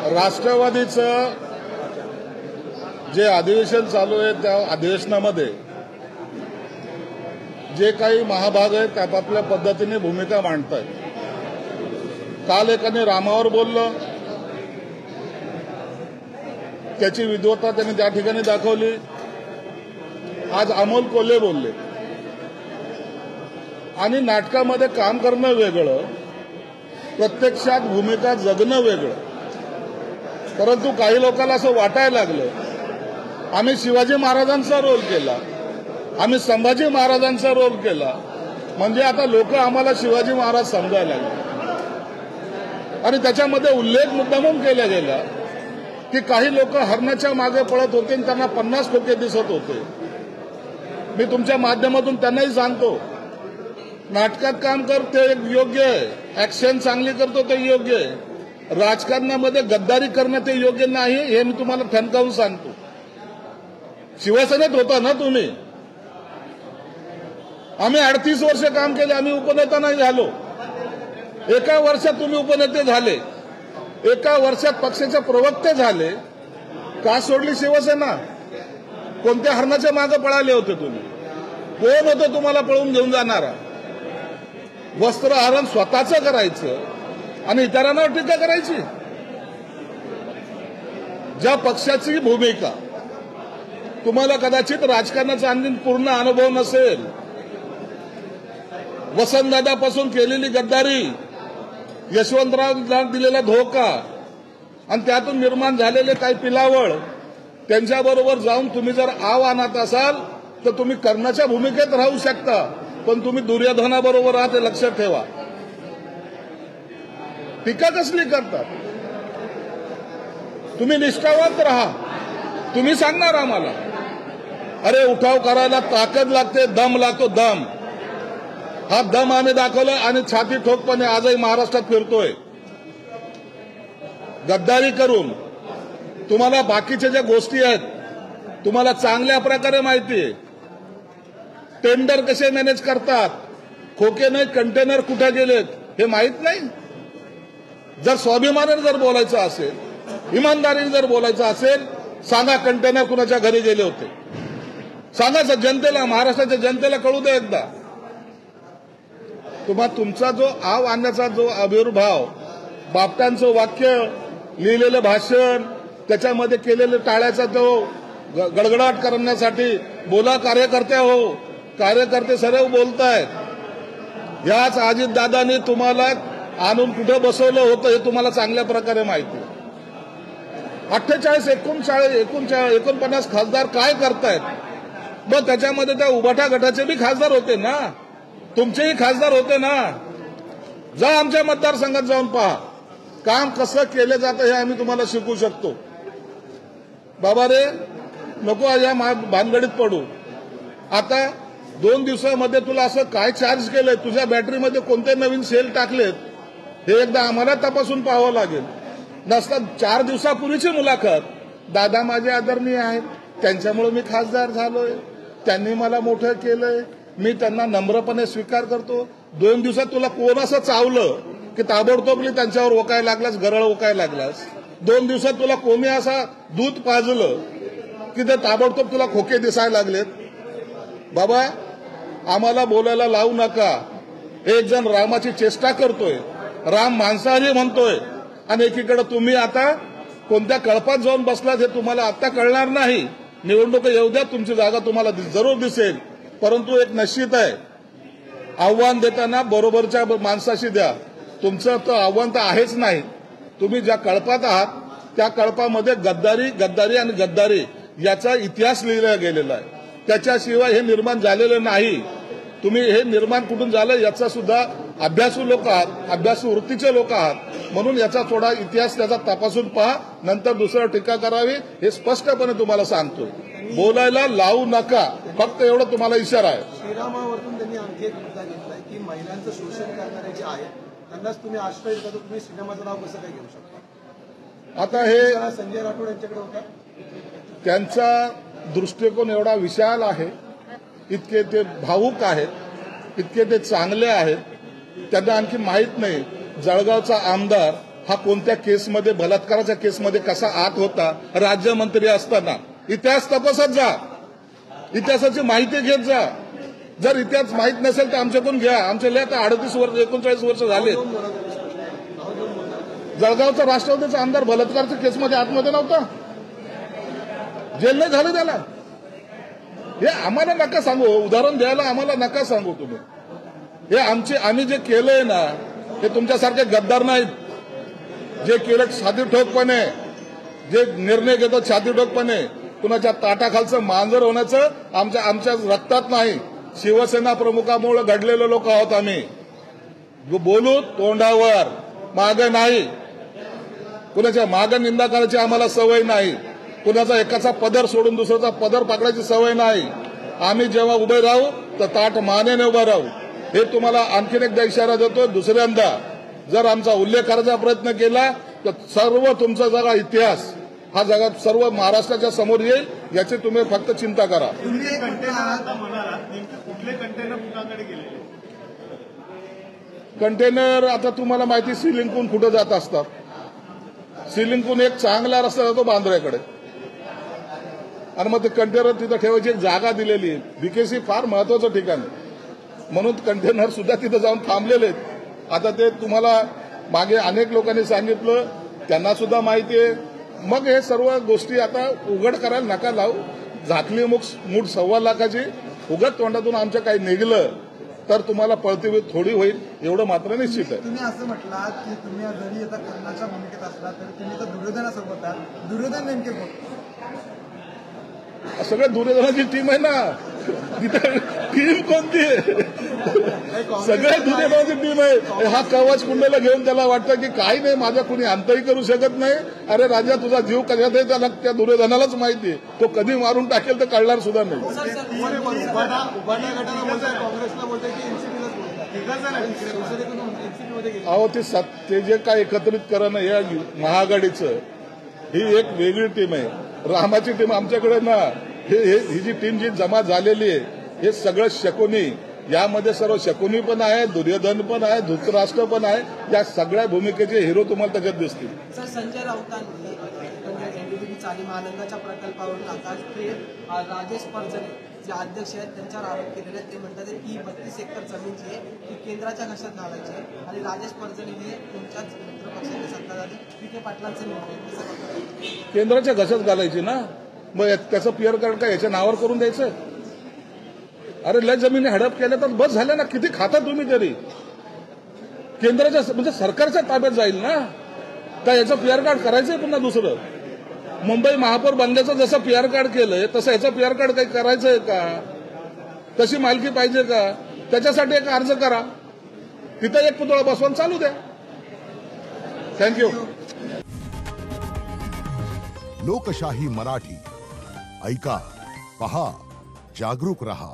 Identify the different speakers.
Speaker 1: राष्ट्रवादीचं जे अधिवेशन चालू आहे त्या अधिवेशनामध्ये जे काही महाभाग आहेत आपापल्या पद्धतीने भूमिका मांडतायत। काल एकाने रामावर बोललं, त्याची विद्वत्ता त्यांनी त्या ठिकाणी दाखवली। आज अमोल कोल्हे बोलले आणि नाटकामध्ये काम करणं वेगळं, प्रत्यक्षात भूमिका जगणं वेगळं। परंतु काही लोकांना असं वाटायला लागलं आम्ही शिवाजी महाराजांचा रोल केला, आम्ही संभाजी महाराजांचा रोल केला, म्हणजे आता लोक आम्हाला शिवाजी महाराज समजायला लागले। आणि त्याच्यामध्ये उल्लेख मुद्दामून केला गेला की काही लोक हरणाच्या मागे पळत होते आणि त्यांना 50 खोके दिसत होते। मी तुमच्या माध्यमातून त्यांनाही सांगतो, नाटकात काम करते योग्य आहे, ऍक्शन चांगली करतो ते योग्य आहे, राजकारणामध्ये गद्दारी करणं ते योग्य नाही हे मी तुम्हाला ठणकावून सांगतो। शिवसेनेत होता ना तुम्ही, आम्ही 38 वर्ष काम केले, आम्ही उपनेता नाही झालो। एका वर्षात तुम्ही उपनेते झाले, एका वर्षात पक्षाचे प्रवक्ते झाले। का सोडली शिवसेना? कोणत्या हरणाच्या मागे पळाले होते तुम्ही? कोण होतं तुम्हाला पळून घेऊन जाणारा? वस्त्रहरण स्वतःचं करायचं आणि इतरांवर टीका करायची। ज्या पक्षाची भूमिका तुम्हाला कदाचित राजकारणाचा आणखी पूर्ण अनुभव नसेल, वसंतदादापासून केलेली गद्दारी, यशवंतरावला दिलेला धोका आणि त्यातून निर्माण झालेले काही पिलावळ, त्यांच्याबरोबर जाऊन तुम्ही जर आव आणत असाल तर तुम्ही कर्णाच्या भूमिकेत राहू शकता, पण तुम्ही दुर्योधनाबरोबर आहात हे लक्षात ठेवा। टीका कसली करतात? तुम्ही निष्ठावंत राहा, तुम्ही सांगणार आम्हाला। अरे उठाव करायला ताकद लागते, दम लागतो, दम। हा दम आम्ही दाखवला आणि छाती ठोकपणे आजही महाराष्ट्रात फिरतोय। गद्दारी करून तुम्हाला बाकीच्या ज्या गोष्टी आहेत तुम्हाला चांगल्या प्रकारे माहिती आहे। टेंडर कसे मॅनेज करतात, खोके नाही कंटेनर कुठे गेलेत हे माहित नाही। जर स्वाभिमानाने जर बोलायचं असेल, इमानदारीने जर बोलायचं असेल, सांगा कंटेनर कुणाच्या घरी गेले होते, सांगा जनतेला, महाराष्ट्राच्या जनतेला कळू दे एकदा। तुमचा जो आव आणण्याचा जो आविर्भाव, बापटांचं वाक्य, लिहिलेलं भाषण, त्याच्यामध्ये केलेलं टाळ्याचा जो गडगडाट करण्यासाठी बोला कार्यकर्ते हो, कार्यकर्ते सर्व बोलतायत। याच अजितदादांनी तुम्हाला आणून कुठे बसवलं होतं हे तुम्हाला चांगल्या प्रकारे माहिती आहे। 48, 49 खासदार काय करतायत? मग त्याच्यामध्ये त्या उभाटा गटाचे बी खासदार होते ना, तुमचेही खासदार होते ना। जा आमच्या मतदारसंघात जाऊन पहा, काम कसं केलं जातं हे आम्ही तुम्हाला शिकवू शकतो। बाबा रे, नको या भानगडीत पडू। आता 2 दिवसामध्ये तुला असं काय चार्ज केलंय, तुझ्या बॅटरीमध्ये कोणते नवीन सेल टाकलेत हे एकदा आम्हाला तपासून पाहावं लागेल। नसता 4 दिवसापूर्वीची मुलाखत, दादा माझे आदरणीय आहेत, त्यांच्यामुळे मी खासदार झालोय, त्यांनी मला मोठं केलंय, मी त्यांना नम्रपणे स्वीकार करतो। 2 दिवसात तुला कोण असं चावलं की ताबडतोब त्यांच्यावर ओकायला लागलास, गरळ ओकायला लागलास? 2 दिवसात तुला कोणी असा दूध पाजलं की ते ताबडतोब तुला खोके दिसायला लागलेत? बाबा आम्हाला बोलायला लावू नका। एक जण रामाची चेष्टा करतोय, राम मांसाहारी म्हणतोय, आणि एकीकडे तुम्ही आता कोणत्या कळपात जाऊन बसलात हे तुम्हाला आता कळणार नाही। निवडणूक येऊ द्या, तुमची जागा तुम्हाला जरूर दिसेल। परंतु एक निश्चित आहे, आव्हान देताना बरोबरच्या माणसाशी द्या। तुमचं तर आव्हान तर आहेच नाही। तुम्ही ज्या कळपात आहात त्या कळपामध्ये गद्दारी आणि गद्दारी याचा इतिहास लिहिला गेलेला आहे। त्याच्याशिवाय हे निर्माण झालेलं नाही। तुम्ही हे निर्माण कुठून झालं याचा सुद्धा अभ्यासू लोक आहात, अभ्यासू वृत्तीचे लोक आहात, म्हणून याचा थोडा इतिहास त्याचा तपासून पहा, नंतर दुसऱ्यावर टीका करावी हे स्पष्टपणे तुम्हाला सांगतो। बोलायला लावू नका, फक्त एवढं तुम्हाला इशारा आहे।
Speaker 2: श्रीरामावरून त्यांनी आणखी एक मुद्दा घेतलाय की महिलांचं शोषण करणारे जे आहेत त्यांनाच तुम्ही आश्रय देता, तर तुम्ही श्रीरामाचं नाव कसं काय घेऊ शकता?
Speaker 1: आता हे
Speaker 2: संजय राठोड यांच्याकडे होता,
Speaker 1: त्यांचा दृष्टिकोन एवढा विशाल आहे, इतके ते भावुक आहेत, इतके ते चांगले आहेत, त्यांना आणखी माहित नाही जळगावचा आमदार हा कोणत्या केसमध्ये, बलात्काराच्या केसमध्ये कसा आत होता राज्यमंत्री असताना. इतिहास तपासत जा, इतिहासाची माहिती घेत जा. जर इतिहास माहित नसेल तर आमच्याकडून घ्या. आमच्या लिहा तर 38 वर्ष 39 वर्ष झाले. जळगावचा राष्ट्रवादीचा आमदार बलात्कारच्या केसमध्ये आतमध्ये नव्हता, जेल नाही झालं त्याला. हे आम्हाला नका सांगू, उदाहरण द्यायला आम्हाला नका सांगू तुम्ही. हे आम्ही जे केलंय ना, हे तुमच्यासारखे गद्दार नाहीत. जे केलं छातीठोकपणे, जे निर्णय घेतो छातीठोकपणे, कुणाच्या ताटाखालचं मांजर होण्याचं आमच्या रक्तात नाही. शिवसेना प्रमुखामुळे घडलेले लोक आहोत आम्ही. बोलू तोंडावर, मागे नाही. कुणाच्या मागे निंदा करायची आम्हाला सवय नाही. कुणाचा एकाचा पदर सोडून दुसऱ्याचा पदर पकडायची सवय नाही. आम्ही जेव्हा उभे राहू तर ताठ मानेने उभं राहू. हे तुम्हाला आणखीन एकदा इशारा देतो. दुसऱ्यांदा जर आमचा उल्लेख करायचा प्रयत्न केला तर सर्व तुमचा जगा इतिहास हा जगात सर्व महाराष्ट्राच्या समोर येईल. याची तुम्ही फक्त चिंता करा. कंटेनर आता तुम्हाला माहिती सिलिंकून कुठं जात असतात. सिलिंकून एक चांगला रस्ता जातो बांद्र्याकडे, आणि मग ते कंटेनर तिथं ठेवायची एक जागा दिलेली आहे. बीकेसी फार महत्वाचं ठिकाण आहे, म्हणून कंटेनर सुद्धा तिथं जाऊन थांबलेले आहेत. आता ते तुम्हाला मागे अनेक लोकांनी सांगितलं, त्यांना सुद्धा माहिती आहे. मग हे सर्व गोष्टी आता उघड करायला नका लावू. झाकली मूठ 1.25 लाखाची उघड तोंडातून आमच्या काही निघलं तर तुम्हाला पळती थोडी होईल, एवढं मात्र निश्चित आहे.
Speaker 3: तुम्ही असं म्हटलात की तुम्ही जरी आता कर्णाच्या भूमिकेत असला तरी तुम्ही तर दुर्योधनासोबत आहात. दुर्योधन नेमके कोण?
Speaker 1: सगळ्या दुर्योधनाची टीम आहे ना. तिथे टीम कोणती आहे? सगळ्या दुर्योधनाची टीम आहे. हा कवच कुंडला घेऊन त्याला वाटतं की काही नाही, माझ्या कुणी अंतही करू शकत नाही. अरे राजा, तुझा जीव कशात आहे त्याला त्या दुर्योधनालाच माहिती आहे. तो कधी मारून टाकेल तर कळणार सुद्धा नाही.
Speaker 2: उभाटा गटाला बोलताय, काँग्रेसला बोलताय की एनसीपीमध्ये
Speaker 1: अहो ते जे काय एकत्रितकरण आहे या महाआघाडीचं, ही एक वेगळी टीम आहे. रामाची टीम आमच्याकडे ना. ही जी टीम जी जमा झालेली आहे हे सगळं शकुनी. यामध्ये सर्व शकुनी पण आहे, दुर्योधन पण आहे, धृतराष्ट्र पण आहे. या सगळ्या भूमिकेचे हिरो तुम्हाला त्याच्यात दिसतील.
Speaker 4: सर, संजय राऊतांनी एनडीडीबी चाली महानंदाच्या प्रकल्पावरून आता राजेश परजणे जे अध्यक्ष आहेत त्यांच्यावर आरोप केलेले आहेत. ते म्हणतात की 32 एकर जमीन जी आहे ती केंद्राच्या घशात घालायची आहे आणि राजेश परजणे हे तुमच्याच मित्रपक्षाचे सत्ताधारी विखे पाटलांचे निर्णय.
Speaker 1: केंद्राच्या घशात घालायची ना, मग त्याचं पिअर कार्ड काय याच्या नावावर करून द्यायचं? अरे लय जमिनी हडप केल्या तर बस झाल्या ना. किती खाता तुम्ही तरी? केंद्राच्या म्हणजे सरकारच्या ताब्यात जाईल ना. का याचं पीआर कार्ड करायचंय पुन्हा दुसरं? मुंबई महापौर बनल्याचं जसं पीआर कार्ड केलंय तसं याचं पीआर कार्ड काही करायचंय का? तशी मालकी पाहिजे का? त्याच्यासाठी एक अर्ज करा, तिथं एक पुतळा बसवून चालू द्या. थँक्यू.
Speaker 5: लोकशाही मराठी ऐका, पहा, जागरूक रहा.